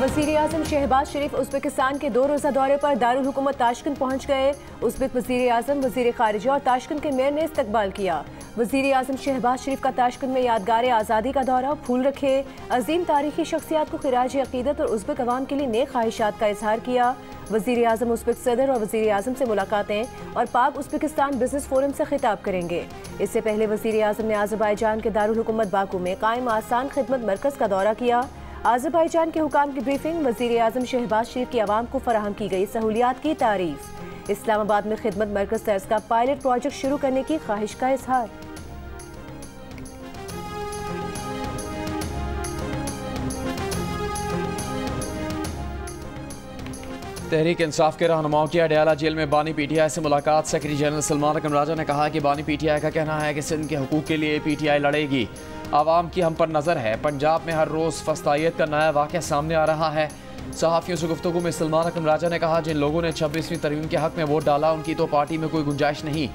वज़ीर-ए-आज़म शहबाज शरीफ उज़्बेकिस्तान के 2 रोज़ा दौरे पर दारुल हुकूमत ताशकंद पहुँच गए। उज़्बेक वज़ीर-ए-आज़म, वज़ीर ख़ारिजा और ताशकंद के मेयर ने इस्तकबाल किया। वज़ीर-ए-आज़म शहबाज शरीफ का ताशकंद में यादगार आज़ादी का दौरा, फूल रखे, अजीम तारीखी शख्सियात को खिराज अक़ीदत और उज़्बेक अवाम के लिए नेक ख्वाहिशात का इजहार किया। वज़ीर-ए-आज़म उज़्बेक सदर और वज़ीर-ए-आज़म से मुलाकातें और पाक उज़्बेकिस्तान बिजनेस फोरम से खिताब करेंगे। इससे पहले वज़ीर-ए-आज़म ने अज़रबाईजान के दारुल हुकूमत बाकू में कायम आसान खिदमत मरकज़ का दौरा किया। अज़रबाईजान के हुकाम की ब्रीफिंग, वज़ीर-ए-आज़म शहबाज शरीफ की आवाम को फराहम की गई सहूलियात की तारीफ। इस्लामाबाद में खिदमत मरकज़ तर्ज का पायलट प्रोजेक्ट शुरू करने की ख्वाहिश का इजहार। तहरीक इंसाफ के रहनुमाओं की अडयाला जेल में बानी पीटीआई से मुलाकात। सेक्रेटरी जनरल सलमान अकरम राजा ने कहा कि बानी पीटीआई का कहना है कि सिंध के हकूक़ के लिए पीटीआई लड़ेगी। आवाम की हम पर नज़र है। पंजाब में हर रोज़ फस्तायत का नया वाक़या सामने आ रहा है। सहाफ़ियों से गुफ्तगू में सलमान अकरम राजा ने कहा, जिन लोगों ने 26वीं तरमीम के हक़ में वोट डाला उनकी तो पार्टी में कोई गुंजाइश नहीं।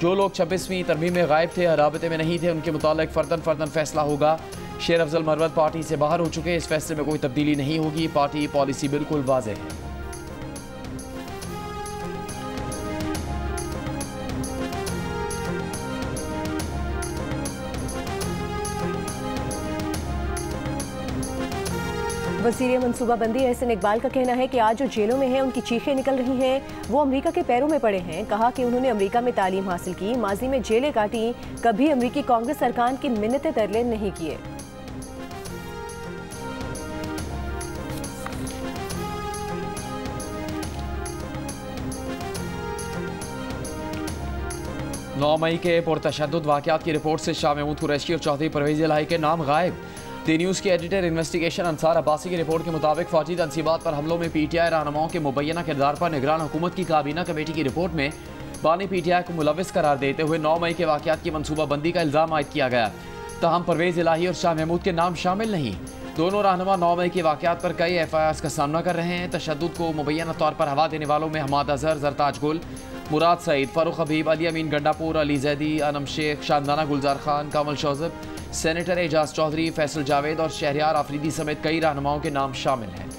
जो लोग 26वीं तरमीम में गायब थे, राबते में नहीं थे, उनके मुतालिक फ़र्दन फैसला होगा। शेर अफजल मरवत पार्टी से बाहर हो चुके, इस फैसले में कोई तब्दीली नहीं होगी। पार्टी पॉलिसी बिल्कुल वाज़ेह है। वज़ीर मनसूबाबंदी एहसन इकबाल का कहना है कि आज जो जेलों में हैं उनकी चीखें निकल रही हैं, वो अमेरिका के पैरों में पड़े हैं। कहा कि उन्होंने अमेरिका में तालीम हासिल की, माजी में जेलें काटी, कभी अमेरिकी कांग्रेस सरकार की मिन्नतें तरले नहीं किए। नौ मई के पुरतशद्दुद वाक़यात की रिपोर्ट से शाह महमूद कुरैशी और चौधरी परवेज़ इलाही के नाम गायब। दी न्यूज़ के एडिटर इन्वेस्टिगेशन अंसार अब्बासी की रिपोर्ट के मुताबिक फौजी तनसीबात पर हमलों में पीटीआई रहनुमाओं के मुबैना किरदार पर निगरान हुकूमत की काबीना कमेटी की रिपोर्ट में बानी पीटीआई को मुलविस करार देते हुए 9 मई के वाक़यात की मनसूबाबंदी का इल्ज़ाम आयद किया गया। तहम परवेज़ इलाही और शाह महमूद के नाम शामिल नहीं। दोनों रहनुमा 9 मई के वाक़यात पर कई FIRs का सामना कर रहे हैं। तशद्दुद को मुबैना तौर पर हवा देने वालों में हमाद अजहर, जरताज गुल, मुराद सईद, फ़ारूक हबीब, अली अमीन गंडापुर, अली जैदी, अनम शेख, शानदाना गुलजार खान, कामल शौजब, सेनेटर एजाज चौधरी, फैसल जावेद और शहरियार आफरीदी समेत कई रहनुमाओं के नाम शामिल हैं।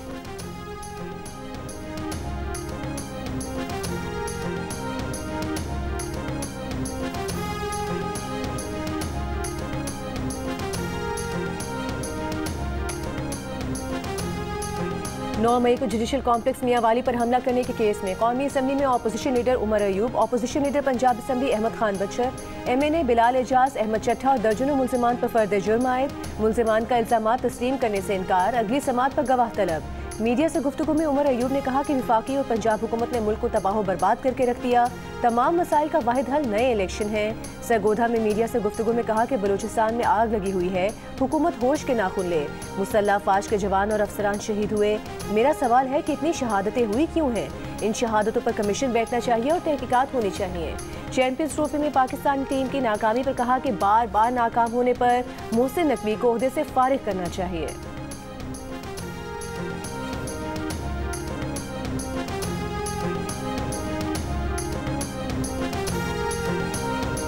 नौ मई को जुडिशल कॉम्प्लेक्स मियांवाली पर हमला करने के केस में कौमी असम्बली में opposition leader Umar Ayub, opposition leader Punjab assembly Ahmad Khan Bachchar, MNA Bilal Ejaz, Ahmad Chattha और दर्जनों मुल्जिमान पर फर्द जुर्म आयद। मुल्जिमान का इल्जामात तस्लीम करने से इनकार, अगली समात पर गवाह तलब। मीडिया से गुफ्तगू में उमर अयूब ने कहा कि वफाकी और पंजाब हुकूमत ने मुल्क को तबाह बर्बाद करके रख दिया। तमाम मसाइल का वाहिद हल नए इलेक्शन है। सरगोधा में मीडिया से गुफ्तगू में कहा कि बलूचिस्तान में आग लगी हुई है, हुकूमत होश के नाखुन ले। मुसल्लह अफवाज के जवान और अफसरान शहीद हुए। मेरा सवाल है कि इतनी शहादतें हुई क्यों हैं? इन शहादतों पर कमीशन बैठना चाहिए और तहकीकात होनी चाहिए। चैंपियंस ट्रॉफी में पाकिस्तान टीम की नाकामी पर कहा कि बार बार नाकाम होने पर मोहसिन नकवी को ओहदे से फारिग करना चाहिए।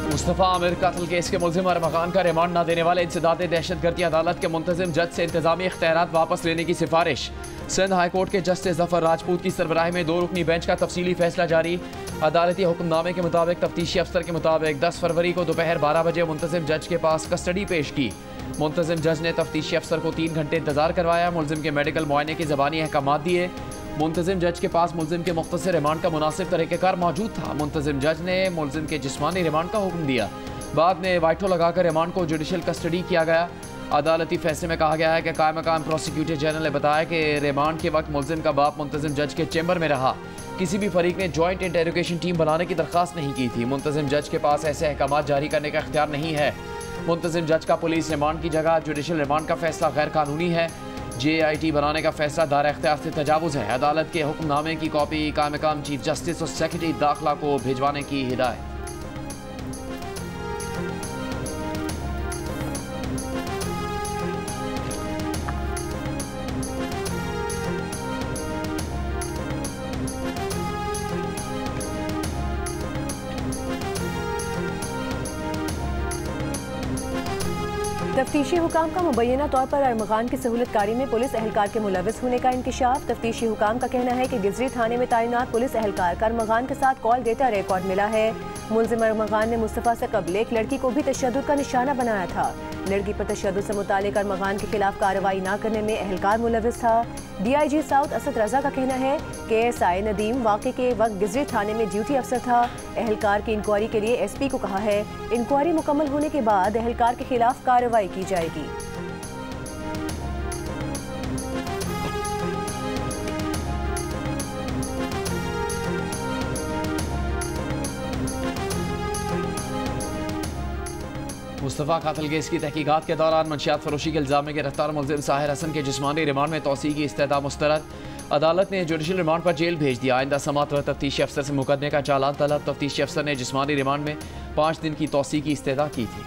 मुस्तफ़ा आमिर कत्ल केस के मुल्जिम अरमगान का रिमांड न देने वाले इंसदाद दहशतगर्दी अदालत के मुंतजिम जज से इंतजामी इख्तियारात वापस लेने की सिफारिश। सिंध हाई कोर्ट के जस्टिस जफर राजपूत की सरबराही में 2 रुकनी बेंच का तफसीली फैसला जारी। अदालती हुक्मनामे के मुताबिक तफ्तीशी अफसर के मुताबिक 10 फरवरी को दोपहर 12 बजे मुंतजिम जज के पास कस्टडी पेश की। मुंतजिम जज ने तफ्तीशी अफसर को 3 घंटे इंतजार करवाया। मुल्जिम के मेडिकल मुआयने के ज़बानी अहकामात दिए। मुंतजिम जज के पास मुल्जिम के मुख्तसर रिमांड का मुनासिब तरीक़ेकार मौजूद था। मुंतजिम जज ने मुल्जिम के जिस्मानी रिमांड का हुक्म दिया। बाद में वाइटो लगाकर रिमांड को जुडिशल कस्टडी किया गया। अदालती फैसले में कहा गया है कि कायम मकाम प्रोसिक्यूटर जनरल ने बताया कि रिमांड के वक्त मुल्जिम का बाप मुंतजिम जज के चैम्बर में रहा। किसी भी फरीक ने जॉइंट इंटेरोगेशन टीम बनाने की दरख्वास्त नहीं की थी। मुंतजिम जज के पास ऐसे अहकामात जारी करने का इख्तियार नहीं है। मुंतजिम जज का पुलिस रिमांड की जगह जुडिशल रिमांड का फैसला गैर कानूनी है। JIT बनाने का फैसला दायरा इख्तियार से तजावुज़ है। अदालत के हुक्मनामे की कॉपी कायम मकाम चीफ जस्टिस और सेक्रेटरी दाखिला को भिजवाने की हिदायत। तफ्तीशी हुकाम का मुबैना तौर पर अरमगान की सहूलतकारी में पुलिस एहलकार के मुलविस होने का इंकशाफ। तफ्तीशी हुकाम का कहना है कि गिजरी थाने में तैनात पुलिस एहलकार का अरमगान के साथ कॉल डेटा रिकॉर्ड मिला है। मुलजिम अरमगान ने मुस्तफ़ा से कबल एक लड़की को भी तशद्दुद का निशाना बनाया था। लड़की पर तशद्दुद से मुतालिक अरमगान के खिलाफ कार्रवाई न करने में एहलकार मुलविस था। DIG साउथ असद रजा का कहना है कि SI नदीम वाक़े के वक्त गिजरी थाने में ड्यूटी अफसर था। एहलकार की इंक्वायरी के लिए SP को कहा है। इंक्वायरी मुकम्मल होने के बाद एहलकार के खिलाफ कार्रवाई की जाएगी। मुस्तफ़ा कातिल केस की तहकीकात के दौरान मंशियात फरोशी के इल्ज़ाम में गिरफ्तार मुलजिम साहिर हसन के जिस्मानी रिमांड में तौसीक़ की इस्तेदा मुस्तरद। अदालत ने जुडिशल रिमांड पर जेल भेज दिया। आइंदा समात पर तफ्तीशी अफसर से मुकदमे का चालान तलब। तफ्तीशी अफसर ने जिस्मानी रिमांड में 5 दिन की तौसीक़ की इस्तेदा की थी।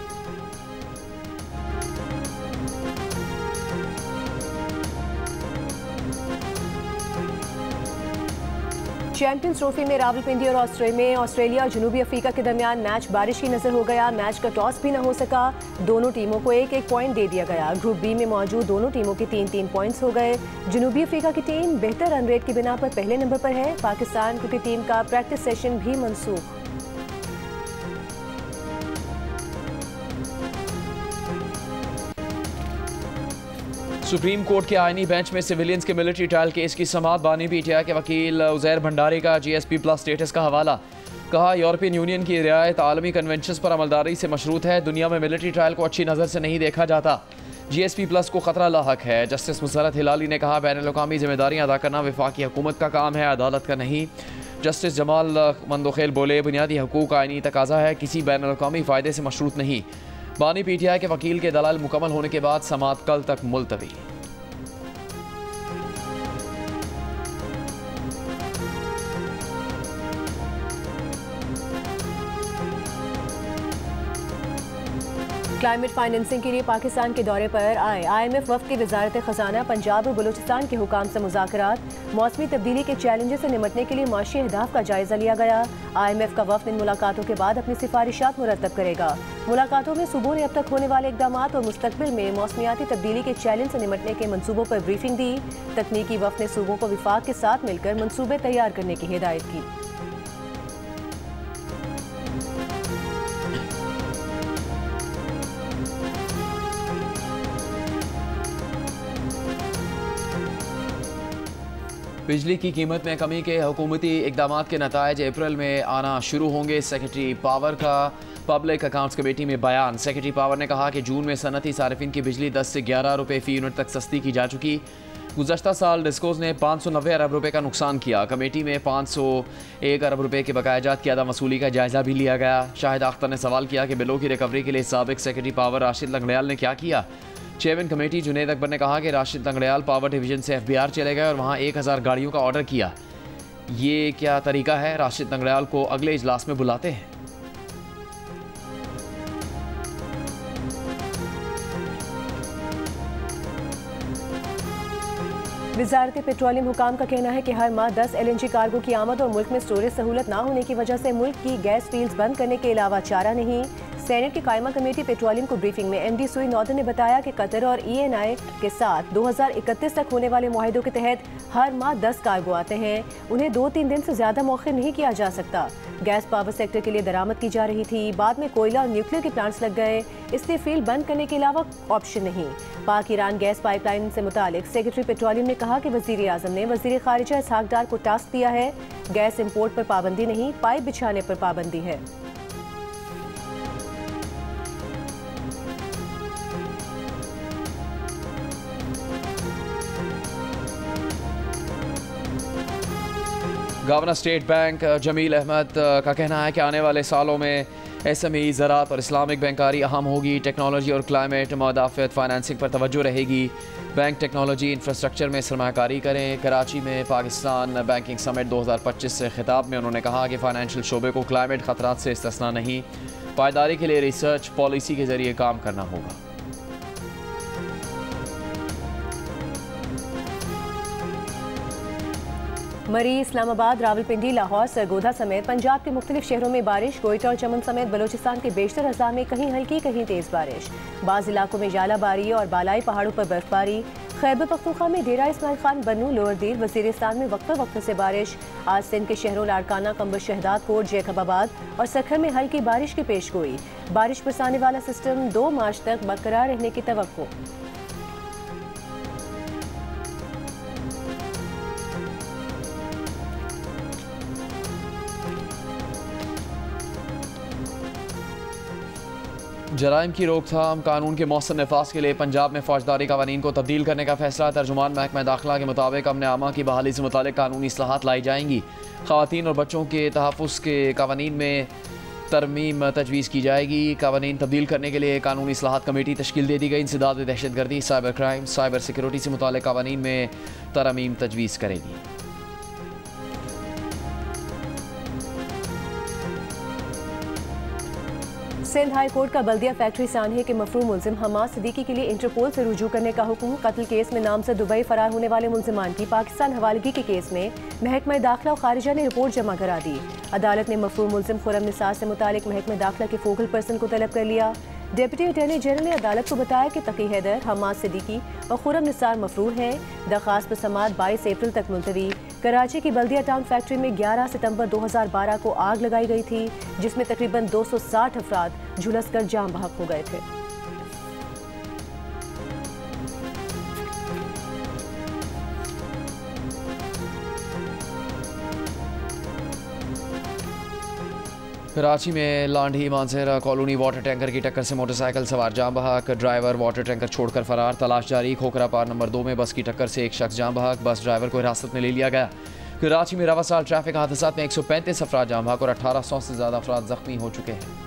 चैंपियंस ट्रॉफी में रावलपिंडी और ऑस्ट्रेलिया और जनूबी अफ्रीका के दरमियान मैच बारिश की नजर हो गया। मैच का टॉस भी न हो सका। दोनों टीमों को एक एक पॉइंट दे दिया गया। ग्रुप बी में मौजूद दोनों टीमों के 3-3 पॉइंट्स हो गए। जनूबी अफ्रीका की टीम बेहतर रन रेट की बिना पर पहले नंबर पर है। पाकिस्तान क्रिकेट टीम का प्रैक्टिस सेशन भी मनसूख। सुप्रीम कोर्ट के आईनी बेंच में सिविलियंस के मिलिट्री ट्रायल केस की समाअत। बानी PTI के वकील उज़ैर भंडारी का GSP+ स्टेटस का हवाला। कहा, यूरोपियन यूनियन की रियायत आलमी कन्वेंशन पर अमलदारी से मशरूत है। दुनिया में मिलिट्री ट्रायल को अच्छी नज़र से नहीं देखा जाता। GSP+ को खतरा लाहक है। जस्टिस मुसरत हिलाली ने कहा, बैनुल-अक़वामी जिम्मेदारियाँ अदा करना वफाकी हुकूमत का काम है, अदालत का नहीं। जस्टिस जमाल मंदोखेल बोले, बुनियादी हकूक़ आईनी तकाजा है, किसी बैनुल-अक़वामी फ़ायदे से मशरूत नहीं। बानी PTI के वकील के दलाल मुकम्मल होने के बाद समाअत कल तक मुलतवी। क्लाइमेट फाइनेंसिंग के लिए पाकिस्तान के दौरे पर आए IMF वफ़द की वजारत ख़जाना पंजाब और बलूचिस्तान के हुकाम से मुज़ाकरात। मौसमी तब्दीली के चैलेंजेस से निमटने के लिए माशी अहदाफ का जायजा लिया गया। IMF का वफ़द इन मुलाकातों के बाद अपनी सिफारिशात मुरतब करेगा। मुलाकातों में सूबों ने अब तक होने वाले इक़दाम और मुस्तक़बिल में मौसमियाती तब्दीली के चैलेंज से निमटने के मनसूबों पर ब्रीफिंग दी। तकनीकी वफ़द ने सूबों को विफाक के साथ मिलकर मनसूबे तैयार करने की हिदायत की। बिजली की कीमत में कमी के हुकूमती इक़दाम के नताइज अप्रैल में आना शुरू होंगे। सेक्रेटरी पावर का पब्लिक अकाउंट्स कमेटी में बयान। सेक्रेटरी पावर ने कहा कि जून में सनती सारिफिन की बिजली 10 से 11 रुपये फ़ी यूनिट तक सस्ती की जा चुकी। गुज़श्ता साल डिस्कोज ने 590 अरब रुपये का नुकसान किया। कमेटी में 501 अरब रुपये के बकायाजात की अदा वसूली का जायज़ा भी लिया गया। शाहिद अख्तर ने सवाल किया कि बिलों की रिकवरी के लिए साबिक सेक्रेटरी पावर राशिद लंगड़ियाल ने क्या किया। चेयरमैन कमेटी जुनेद अकबर ने कहा कि राशिद लंगड़ियाल पावर डिवीज़न से FBR चले गए और वहाँ 1000 गाड़ियों का ऑर्डर किया। ये क्या तरीका है? राशिद लंगड़ियाल को अगले इजलास में बुलाते हैं। वजारत पेट्रोलियम हुकाम का कहना है कि हर माह 10 LNG कार्गो की आमद और मुल्क में स्टोरेज सहूलत ना होने की वजह से मुल्क की गैस फील्ड्स बंद करने के अलावा चारा नहीं। सेनेट की कायमा कमेटी पेट्रोलियम को ब्रीफिंग में MD सुई नॉर्दन ने बताया कि कतर और ENI के साथ 2031 तक होने वाले मुआहिदों के तहत हर माह 10 कार्गो आते हैं। उन्हें 2-3 दिन से ज़्यादा मौखिर नहीं किया जा सकता। गैस पावर सेक्टर के लिए दरामद की जा रही थी, बाद में कोयला और न्यूक्लियर के प्लांट्स लग गए, इसलिए फील्ड बंद करने के अलावा ऑप्शन नहीं। पाक ईरान गैस पाइपलाइन से मुतालिक सेक्रेटरी पेट्रोलियम ने कहा कि वज़ीर आज़म ने वज़ीर ख़ारिजा इसहाक डार को टास्क दिया है। गैस इम्पोर्ट पर पाबंदी नहीं, पाइप बिछाने पर पाबंदी है। Governor state bank Jamil Ahmed का कहना है कि आने वाले सालों में SME, ज़राअत और इस्लामिक बैंकारी अहम होगी। टेक्नोलॉजी और क्लाइमेट मुदाफ़अत फाइनेंसिंग पर तवज्जो रहेगी। बैंक टेक्नोलॉजी इंफ्रास्ट्रक्चर में सरमायाकारी करें। कराची में पाकिस्तान बैंकिंग समिट 2025 से खिताब में उन्होंने कहा कि फ़ाइनेंशियल शोबे को क्लाइमेट ख़तरात से इस्तिस्ना नहीं, पायदारी के लिए रिसर्च पॉलिसी के ज़रिए काम करना होगा। मरी, इस्लामाबाद, रावलपिंडी, लाहौर, सरगोधा समेत पंजाब के मुख्तलिफ शहरों में बारिश। कोयटा और चमन समेत बलोचिस्तान के बेशतर अज़ला में कहीं हल्की कहीं तेज़ बारिश। बाज़ इलाकों में जालाबारी और बालाई पहाड़ों पर बर्फबारी। खैबर पख्तूनख्वा में डेरा इस्माइल खान, बन्नू, लोअर दीर, वज़ीरिस्तान में वक्फे से बारिश। आज सिंध के शहरों लाड़काना, कंबर शहदाद कोट, जैकबाबाद और सखर में हल्की बारिश की पेशगोई। बारिश बरसाने वाला सिस्टम 2 मार्च तक बरकरार रहने की तवक्को। जराइम की रोकथाम कानून के मौसम नफाज के लिए पंजाब में फौजदारी कवानीन को तब्दील करने का फैसला। तर्जुमान महकमा दाखिला के मुताबिक अमन आमा की बहाली से मुतालिक कानूनी इस्लाहात लाई जाएंगी। ख़वातीन और बच्चों के तहफ़्फ़ुज़ के कवानीन में तरमीम तजवीज़ की जाएगी। कवानीन तब्दील करने के लिए कानूनी इस्लाहात कमेटी तश्कील दे दी गई। इंसदाद दहशतगर्दी, साइबर क्राइम, साइबर सिक्योरिटी से मुतालिक कवानीन में तरमीम तजवीज़ करेगी। सिंध हाई कोर्ट का बल्दिया फैक्ट्री सानहे के मफरूम मुलजिम हमाद सिद्दीकी के लिए इंटरपोल से रुजू करने का हुक्म। कत्ल केस में नामजद दुबई फरार होने वाले मुलजिमान की पाकिस्तान हवालगी के केस में महकमा दाखिला और खारिजा ने रिपोर्ट जमा करा दी। अदालत ने मफरूम मुलजिम खुर्रम निसार से मुतालिक महकमा दाखिला के फोकल पर्सन को तलब कर लिया। डिप्टी अटॉर्नी जनरल ने अदालत को बताया कि तकी हैदर, हमाद सिद्दीकी और खुर्रम निसार मफरूर हैं। दरख्वास्त पर समाअत 22 अप्रैल तक मुलतवी। कराची की बल्दिया टाउन फैक्ट्री में 11 सितंबर 2012 को आग लगाई गई थी, जिसमें तकरीबन 260 अफराद झुलसकर जाम बहक हो गए थे। कराची में Landhi Mansehra colony water tanker की टक्कर से मोटरसाइकिल सवार जाम बहक। ड्राइवर वाटर टैंकर छोड़कर फरार, तलाश जारी। खोखरा पार नंबर 2 में बस की टक्कर से एक शख्स जाम बहक। बस ड्राइवर को हिरासत में ले लिया गया। कराची में रवा साल ट्रैफिक हादसात में 135 अफराद जाम बहक और 1800 से ज़्यादा अफराद जख्मी हो चुके हैं।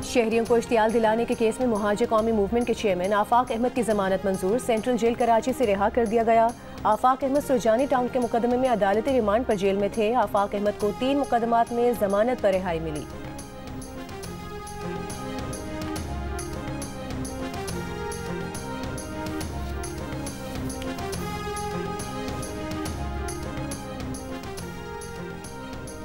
शहरियों को इश्तियाल दिलाने के केस में मुहाजिर कौमी मूवमेंट के चेयरमैन आफाक अहमद की जमानत मंजूर। सेंट्रल जेल कराची से रिहा कर दिया गया। आफाक अहमद सुरजानी टाउन के मुकदमे में अदालती रिमांड पर जेल में थे। आफाक अहमद को 3 मुकदमात में जमानत पर रिहाई मिली।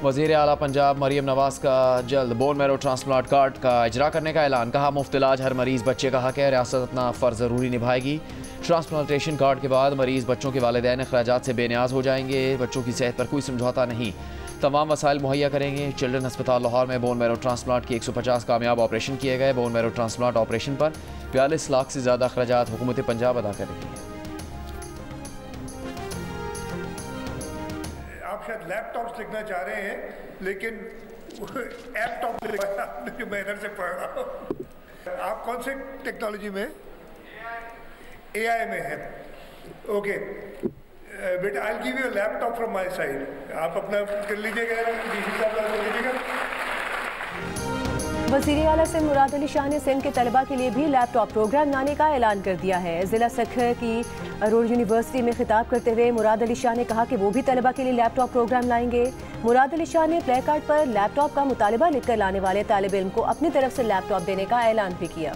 वज़ीर आला पंजाब मरियम नवाज का जल्द बोन मैरो ट्रांसप्लांट कार्ड का इजरा करने का ऐलान। कहा मुफ्त इलाज हर मरीज़ बच्चे का हक है, रियासत अपना फ़र्ज़ ज़रूरी निभाएगी। ट्रांसप्लांटेशन कार्ड के बाद मरीज़ बच्चों के वालिदैन अखराजात से बेनियाज हो जाएंगे। बच्चों की सेहत पर कोई समझौता नहीं, तमाम वसाइल मुहैया करेंगे। चिल्ड्रन अस्पताल लाहौर में बोन मैरो ट्रांसप्लांट के 150 कामयाब ऑपरेशन किए गए। बोन मैरो ट्रांसप्लांट ऑपरेशन पर 42 लाख से ज़्यादा अखराजात हुकूमत पंजाब अदा कर रही है। आप शायद लैपटॉप्स लिखना चाह रहे हैं, लेकिन ऐप टॉप आपने जो मैं इधर से पढ़ रहा हूँ। आप कौन से टेक्नोलॉजी में? AI में है। ओके बेटा, I give you laptop from my side. आप अपना कर लीजिएगा, DC साहब कर लीजिएगा। वज़ीर आला सिंध मुराद अली शाह ने सिंध के तलबा के लिए भी लैपटॉप प्रोग्राम लाने का ऐलान कर दिया है। ज़िला सखर की अरोड़ यूनिवर्सिटी में खिताब करते हुए मुराद अली शाह ने कहा कि वो भी तलबा के लिए लैपटॉप प्रोग्राम लाएंगे। मुराद अली शाह ने प्ले कार्ड पर लैपटॉप का मुतालिबा लिखकर लाने वाले तालिब इल्म को अपनी तरफ से लैपटॉप देने का ऐलान भी किया।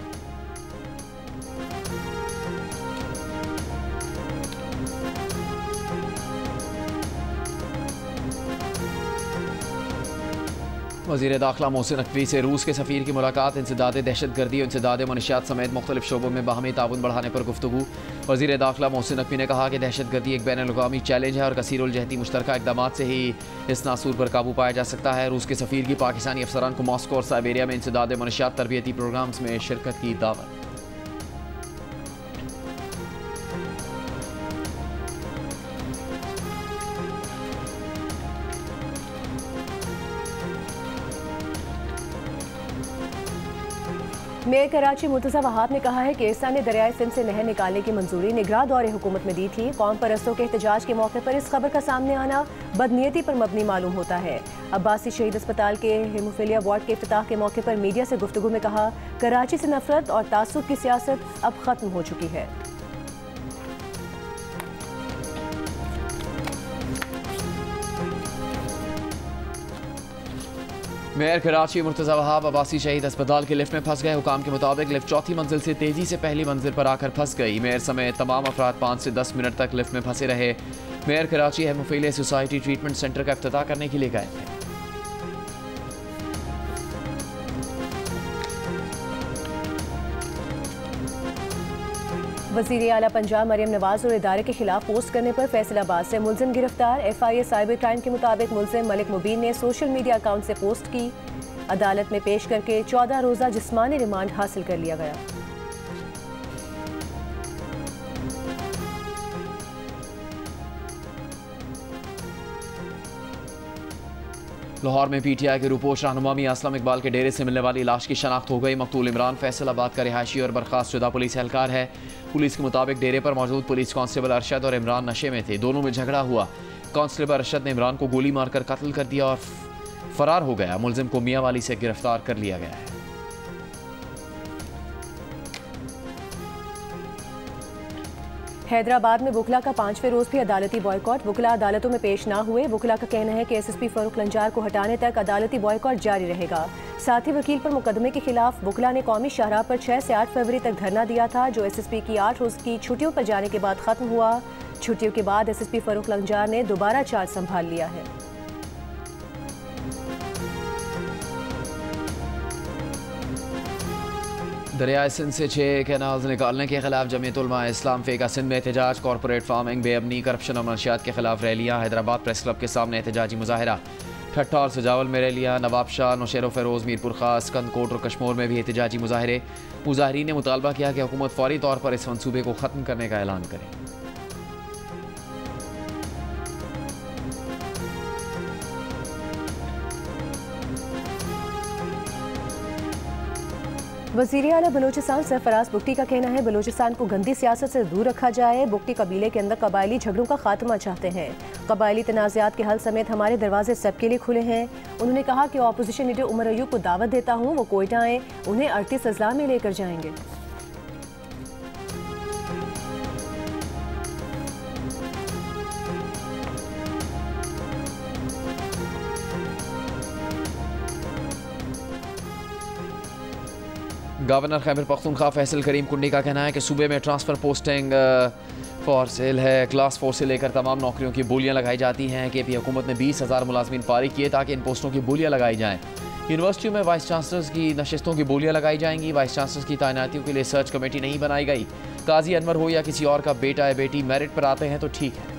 वज़ीर दाखिला मोहसिन नकवी से रूस के सफ़ीर की मुलाकात। इंसदाद दहशतगर्दी और इंसदाद मनशियात समेत मुख्तलिफ शोबों में बाहमी ताउन बढ़ाने पर गुफ्तगू। वज़ीर दाखिला मोहसिन नकवी ने कहा कि दहशतगर्दी एक बैनुल-अक़वामी चैलेंज है और कसीरुल जहती मुश्तरका इक़दामात से ही इस नासूर पर काबू पाया जा सकता है। रूस के सफ़ीर की पाकिस्तानी अफसरान को मॉस्को और साइबेरिया में इंसदाद मनशियात तरबियती प्रोग्राम्स में शिरकत की दावत। मेयर कराची मुर्तज़ा वहाब ने कहा है कि एसा ने दरियाए सिंध से नहर निकालने की मंजूरी निगरां दौरे हुकूमत में दी थी। कौम परस्तों के एहतजाज के मौके पर इस खबर का सामने आना बदनीयती पर मबनी मालूम होता है। अब्बासी शहीद अस्पताल के हेमोफीलिया वार्ड के इफ्तिताह के मौके पर मीडिया से गुफ्तगू में कहा, कराची से नफरत और तासुब की सियासत अब खत्म हो चुकी है। मेयर कराची मुर्तज़ा वहाब अब्बासी शहीद अस्पताल के लिफ्ट में फंस गए। हुकाम के मुताबिक लिफ्ट चौथी मंजिल से तेजी से पहली मंजिल पर आकर फंस गई। मेयर समेत तमाम अफराद 5 से 10 मिनट तक लिफ्ट में फंसे रहे। Mayor Karachi haemophilia society treatment centre का इफ्तिताह करने के लिए गए थे। वज़ीर आला पंजाब मरियम नवाज और इदारे के खिलाफ पोस्ट करने पर फैसलाबाद से मुलजिम गिरफ्तार। FIA साइबर क्राइम के मुताबिक मुलजिम मलिक मुबीन ने सोशल मीडिया अकाउंट से पोस्ट की। अदालत में पेश करके 14 रोज़ा जिस्मानी रिमांड हासिल कर लिया गया। लाहौर में PTI के रूपोश रहनुमा मियां असलम इकबाल के डेरे से मिलने वाली लाश की शनाख्त हो गई। मकतूल इमरान फैसलाबाद का रिहायशी और बर्खास्त शुदा पुलिस एहलकार है। पुलिस के मुताबिक डेरे पर मौजूद पुलिस कांस्टेबल अरशद और इमरान नशे में थे। दोनों में झगड़ा हुआ। कांस्टेबल अरशद ने इमरान को गोली मारकर कत्ल कर दिया और फरार हो गया। मुलजिम को मियां वाली से गिरफ्तार कर लिया गया है। हैदराबाद में वुकला का 5वें रोज भी अदालती बॉयकॉट। वुकला अदालतों में पेश ना हुए। वुकला का कहना है कि SSP फरूख लंजार को हटाने तक अदालती बॉयकॉट जारी रहेगा। साथ ही वकील पर मुकदमे के खिलाफ वुकला ने कौमी शाहराह पर 6 से 8 फरवरी तक धरना दिया था, जो SSP की 8 रोज की छुट्टियों पर जाने के बाद खत्म हुआ। छुट्टियों के बाद SSP फरूख लंजार ने दोबारा चार्ज संभाल लिया है। दरियाए सिंध से 6 कैनाल्स निकालने के खिलाफ जमीयत उलमा इस्लाम फेका सिंध में एहतजाज। कॉरपोरेट फार्मिंग, बेअमनी, करप्शन और मनशियात के खिलाफ रैलियाँ। हैदराबाद प्रेस क्लब के सामने एहतजाजी मुजाहरा। ठट्ठा और सजावल में रैलियाँ। नवाबशाह, नौशेर फरोज़, मीरपुर खास, कंदकोट और कश्मोर में भी एहतजाजी मुजाहरे। मुजाहरीन ने मुतालबा किया कि हुकूमत फौरी तौर पर इस मनसूबे को ख़त्म करने का ऐलान करे। वज़ीर आला बलोचिस्तान सरफराज बुगटी का कहना है बलोचिस्तान को गंदी सियासत से दूर रखा जाए। बुगटी कबीले के अंदर कबायली झगड़ों का खात्मा चाहते हैं। कबायली तनाज़ात के हल समेत हमारे दरवाजे सबके लिए खुले हैं। उन्होंने कहा कि अपोजिशन लीडर उमर अयूब को दावत देता हूँ, वो कोयटा आएँ, उन्हें 38 अज़ला में लेकर जाएंगे। गवर्नर खैबर पख्तूनख्वा फैसल करीम कुंडी का कहना है कि सूबे में ट्रांसफ़र पोस्टिंग फॉर सेल है। क्लास 4 से लेकर तमाम नौकरियों की बोलियां लगाई जाती हैं। KP हुकूमत ने 20,000 मुलाजमीन फारिग किए ताकि इन पोस्टों की बोलियां लगाई जाएँ। यूनिवर्सिटियों में वाइस चांसलर्स की नशिस्तों की बोलियां लगाई जाएंगी। वाइस चांसलर्स की तैनातियों के लिए सर्च कमेटी नहीं बनाई गई। काजी अनवर हो या किसी और का बेटा या बेटी मेरिट पर आते हैं तो ठीक है।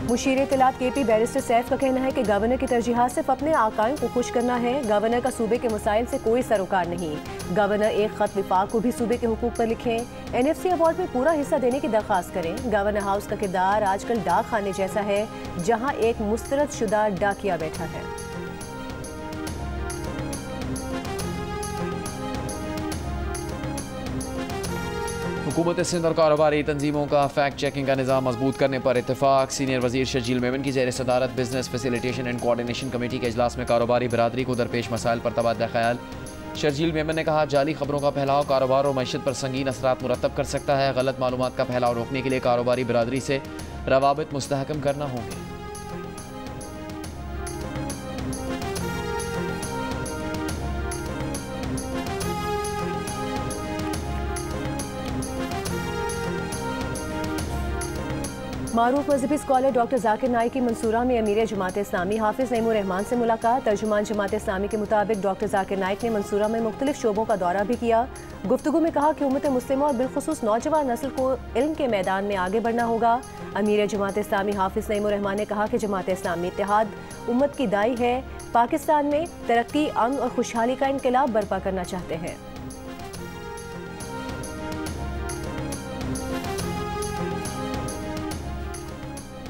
मुशीर इत्तलात KP बैरिस्टर सैफ का कहना है कि गवर्नर की तरजीहात सिर्फ अपने आकाओं को खुश करना है। गवर्नर का सूबे के मसाइल से कोई सरोकार नहीं। गवर्नर एक खत विफाक को भी सूबे के हुकूक पर लिखें। NFC अवार्ड में पूरा हिस्सा देने की दरख्वास्त करें। गवर्नर हाउस का किरदार आजकल डाक खाने जैसा है, जहां एक मुस्तरद शुदा डाकिया बैठा है। हुकूमत सिंध और कारोबारी तंजीमों का फैक्ट चेकिंग का निज़ाम मजबूत करने पर इत्तेफाक। सीनियर वज़ीर शर्जील मेमन की ज़ेर सदारत business facilitation and coordination committee के इजलास में कारोबारी बरादरी को दरपेश मसाइल पर तबादला ख्याल। शर्जील मेमन ने कहा, जाली खबरों का फैलाव कारोबार और मईशत पर संगीन असरात मुरतब कर सकता है। गलत मालूमात का फैलाव रोकने के लिए कारोबारी बरादरी से रवाबित मुस्तहकम करना होंगे। मारूफ मजहबी स्कॉलर डॉक्टर जाकिर नाइक की मंसूरा में अमीर जमात इस्लामी हाफिज नईमुर रहमान से मुलाकात। तर्जुमान जमात इस्लामी के मुताबिक डॉक्टर जाकिर नाइक ने मंसूरा में मुख्तलिफ शोबों का दौरा भी किया। गुफ्तगू में कहा कि उम्मत मुस्लिमा और बिलखुसूस नौजवान नस्ल को इल्म के मैदान में आगे बढ़ना होगा। अमीर जमात इस्लामी हाफिज नईमुर रहमान ने कहा कि जमात इस्लामी इत्तेहाद उम्मत की दाई है। पाकिस्तान में तरक्की, अमन और खुशहाली का इनकलाब बर्पा करना चाहते हैं।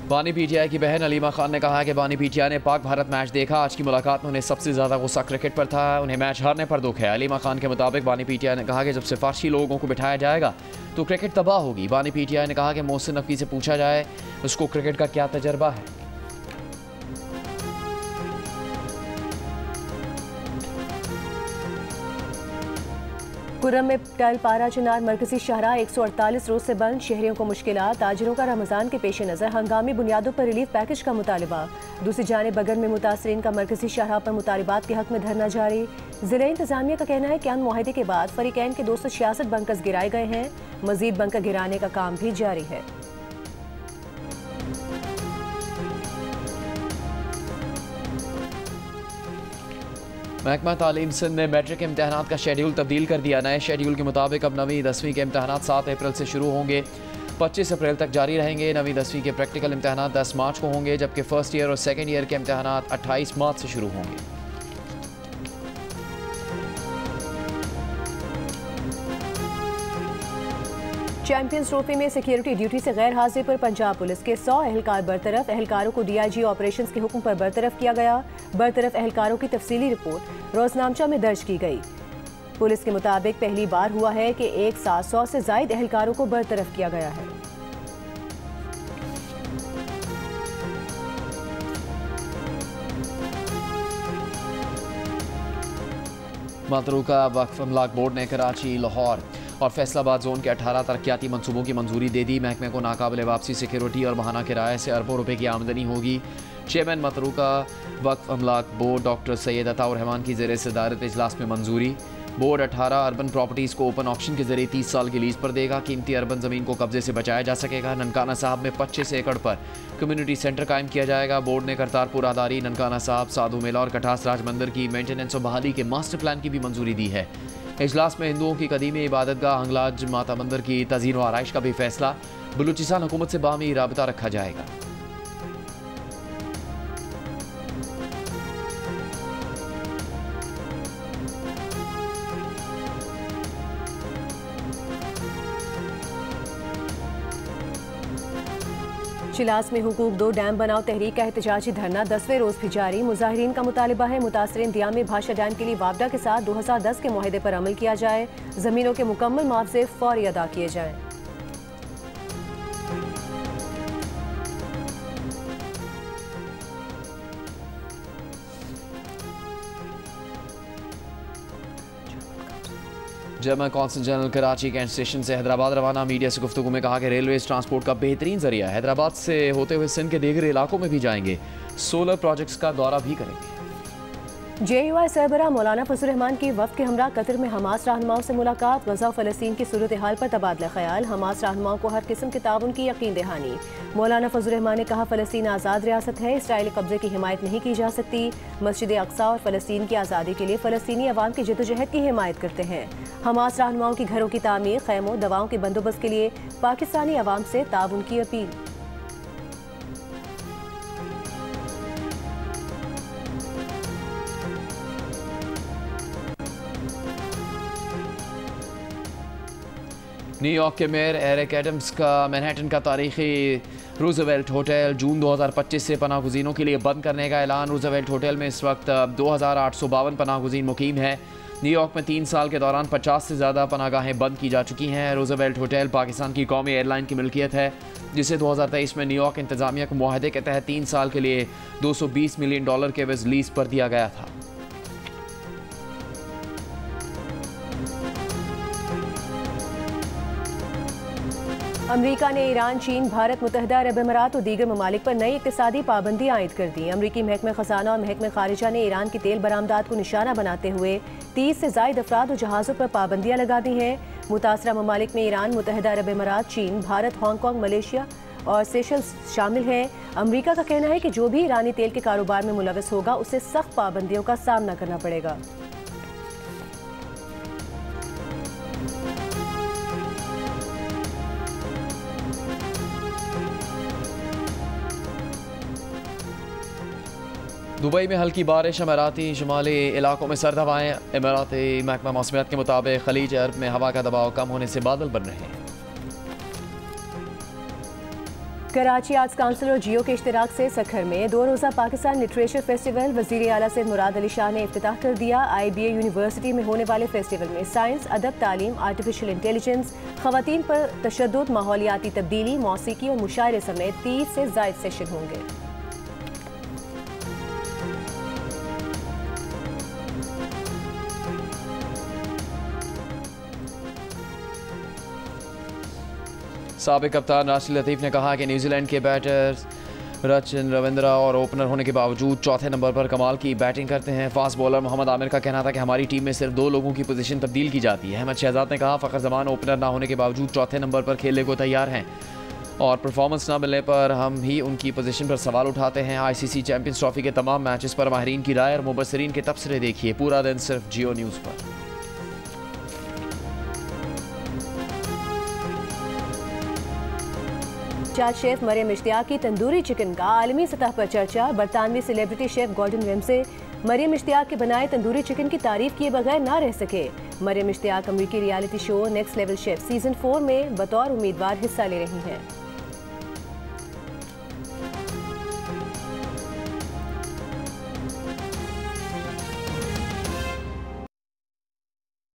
बानी PTI की बहन अलीमा खान ने कहा कि बानी PTI ने पाक भारत मैच देखा। आज की मुलाकात में उन्हें सबसे ज़्यादा गुस्सा क्रिकेट पर था। उन्हें मैच हारने पर दुख है। अलीमा खान के मुताबिक बानी PTI ने कहा कि जब सिफारशी लोगों को बिठाया जाएगा तो क्रिकेट तबाह होगी। बानी PTI ने कहा कि मोहसिन नकवी से पूछा जाए उसको क्रिकेट का क्या तजर्बा है। कुर्रम में टल पारा चिनार मरकजी शाहराह 148 रोज से बंद, शहरियों को मुश्किलात। ताजिरों का रमजान के पेश नज़र हंगामी बुनियादों पर रिलीफ पैकेज का मुतालबा। दूसरी जानिब बगल में मुतासरीन का मरकजी शाहराह पर मुतालबात के हक में धरना जारी। जिला इंतजामिया का कहना है कि अमन मुआहदे के बाद फरीकैन के 266 बंकर्स गिराए गए हैं। मजीद बंकर गिराने का काम भी जारी है। महकमा तालीम सिंध ने मैट्रिक इम्तहानात का शेड्यूल तब्दील कर दिया। नए शेड्यूल के मुताबिक अब 9वीं 10वीं के इम्तहानात 7 अप्रैल से शुरू होंगे, 25 अप्रैल तक जारी रहेंगे। 9वीं 10वीं के प्रैक्टिकल इम्तहानात 10 मार्च को होंगे, जबकि फर्स्ट ईयर और सेकेंड ईयर के इम्तहानात 28 मार्च से शुरू होंगे। चैंपियंस ट्रॉफी में सिक्योरिटी ड्यूटी से गैर हाजिरी पर पंजाब पुलिस के 100 एहलकार बरतरफ। एहलकारों को DIG ऑपरेशंस के हुक्म पर बरतरफ किया गया। बरतरफ एहलकारों की तफसीली रिपोर्ट रोजनामचा में दर्ज की गई। पुलिस के मुताबिक पहली बार हुआ है कि एक साथ 100 से जायद एहलकारों को बरतरफ किया गया है। मतरूका वक्फ अमलाक बोर्ड ने कराची, लाहौर और फैसलाबाद जोन के 18 तरक्याती मंसूबों की मंजूरी दे दी। महकमे को नाकाबिले वापसी सिक्योरिटी और महाना किराए से अरबों रुपए की आमदनी होगी। चेयरमैन मतरूका वक्फ अमलाक बोर्ड डॉक्टर सैयद अताउर रहमान की ज़ेर सदारत इजलास में मंजूरी। बोर्ड 18 अर्बन प्रॉपर्टीज़ को ओपन ऑक्शन के जरिए 30 साल की लीज पर देगा। कीमती अर्बन ज़मीन को कब्जे से बचाया जा सकेगा। ननकाना साहब में 25 एकड़ पर कम्युनिटी सेंटर कायम किया जाएगा। बोर्ड ने करतारपुर आधारी, ननकाना साहब, साधु मेला और कठास राज मंदिर की मेंटेनेंस और बहाली के मास्टर प्लान की भी मंजूरी दी है। इजलास में हिंदुओं की कदीमी इबादतगाह हंगलाज माता मंदिर की तज़ीन व आराइश का भी फैसला। बलूचिस्तान हुकूमत से बाहमी राबता रखा जाएगा। चिलास में हुकूक 2 डैम बनाओ तहरीक का एहतजाजी धरना 10वें रोज भी जारी। मुजाहिरीन का मुतालिबा है मुतासरीन दियामी भाषा डैम के लिए वापडा के साथ 2010 के मुआहदे पर अमल किया जाए। जमीनों के मुकम्मल मुआवजे फौरी अदा किए जाएं। German consul general Karachi cantt station से हैदराबाद रवाना। मीडिया से गुफ्तगू में कहा कि रेलवे ट्रांसपोर्ट का बेहतरीन जरिया है। हैदराबाद से होते हुए सिंध के दीगर इलाकों में भी जाएंगे। सोलर प्रोजेक्ट्स का दौरा भी करेंगे। JUI सरबराह मौलाना फजल रहमान की वफ्द के हमरा कतर में हमास रहनुमाओं से मुलाकात। गजा फ़लस्तीन की सूरत हाल पर तबादला ख्याल। हमास रहनुमाओं को हर किस्म के ताउन की यकीन दहानी। मौलाना फजल रहमान ने कहा फ़लस्तीन आज़ाद रियासत है, इसराइली कब्जे की हिमायत नहीं की जा सकती। मस्जिद अक्सा और फ़लस्तीन की आज़ादी के लिए फ़लस्तीनी अवाम की जद्दोजहद की हिमायत करते हैं। हमास रहनुमाओं की घरों की तामीर, खैमों, दवाओं के बंदोबस्त के लिए पाकिस्तानी अवाम से ताउन की अपील। न्यूयॉर्क के मेयर एरिक एडम्स का मैनहट्टन का तारीखी रूजवेल्ट होटल जून 2025 से पनाहगुज़ीनों के लिए बंद करने का ऐलान। रूजवेल्ट होटल में इस वक्त 2852 पनाहगुज़ीन मुकीम हैं। न्यूयॉर्क में 3 साल के दौरान 50 से ज़्यादा पनागाहें बंद की जा चुकी हैं। रूजवेल्ट होटल पाकिस्तान की कौमी एयरलाइन की मिल्कियत है, जिसे 2023 में न्यूयॉर्क इंतज़ामिया के मुआहदे के तहत 3 साल के लिए $220 मिलियन के एवज़ लीज पर दिया गया था। अमरीका ने ईरान, चीन, भारत, मुत्तहिदा अरब अमीरात और दीगर ममालिक पर नई इक़्तिसादी पाबंदी आयद कर दी। अमरीकी महकमे ख़ज़ाना और महकमे खारिजा ने ईरान की तेल बरामदात को निशाना बनाते हुए 30 से ज़ायद अफराद और जहाज़ों पर पाबंदियाँ लगा दी हैं। मुतासरा ममालिक में ईरान, मुत्तहिदा अरब अमीरात, चीन, भारत, हांगकॉन्ग, मलेशिया और सेशल्स शामिल हैं। अमरीका का कहना है कि जो भी ईरानी तेल के कारोबार में मुलविस होगा उसे सख्त पाबंदियों का सामना करना पड़ेगा। दुबई में हल्की बारिश, अमीराती शुमाली इलाकों में सर्द हवाएं। इमाराती महकमा मौसमियात के मुताबिक खलीज अरब में हवा का दबाव कम होने से बादल बन रहे हैं। कराची आर्ट्स काउंसिल और जियो के इश्तिराक से सखर में 2 रोज़ा पाकिस्तान लिटरेचर फेस्टिवल वज़ीर आला सैयद मुराद अली शाह ने इफ्तिताह कर दिया। IBA यूनिवर्सिटी में होने वाले फेस्टिवल में साइंस, अदब, तालीम, आर्टिफिशियल इंटेलिजेंस, ख़वातीन पर तशद्दुद, माहौलियाती तब्दीली, मौसीकी और मुशायरे समेत 30 से ज़ायद सेशन होंगे। साबिक कप्तान राशिद लतीफ़ ने कहा कि न्यूजीलैंड के बैटर्स रचिन रविंद्रा और ओपनर होने के बावजूद चौथे नंबर पर कमाल की बैटिंग करते हैं। फास्ट बॉलर मोहम्मद आमिर का कहना था कि हमारी टीम में सिर्फ 2 लोगों की पोजीशन तब्दील की जाती है। अहमद शहजाद ने कहा फ़खर जमान ओपनर ना होने के बावजूद चौथे नंबर पर खेलने को तैयार हैं और परफॉर्मेंस ना मिलने पर हम ही उनकी पोजीशन पर सवाल उठाते हैं। ICC चैंपियंस ट्रॉफी के तमाम मैचेस पर माहिरीन की राय और मुबसरीन के तबसरे देखिए पूरा दिन सिर्फ जियो न्यूज़ पर। चार शेफ मरियम इश्तियाक की तंदूरी चिकन का आलमी सतह पर चर्चा। बरतानवी celebrity chef Gordon Ramsay Maryam Ishtiaq के बनाए तंदूरी चिकन की तारीफ किए बगैर ना रह सके। मरियम इश्तियाक अमेरिकी reality show next level chef season 4 में बतौर उम्मीदवार हिस्सा ले रही हैं।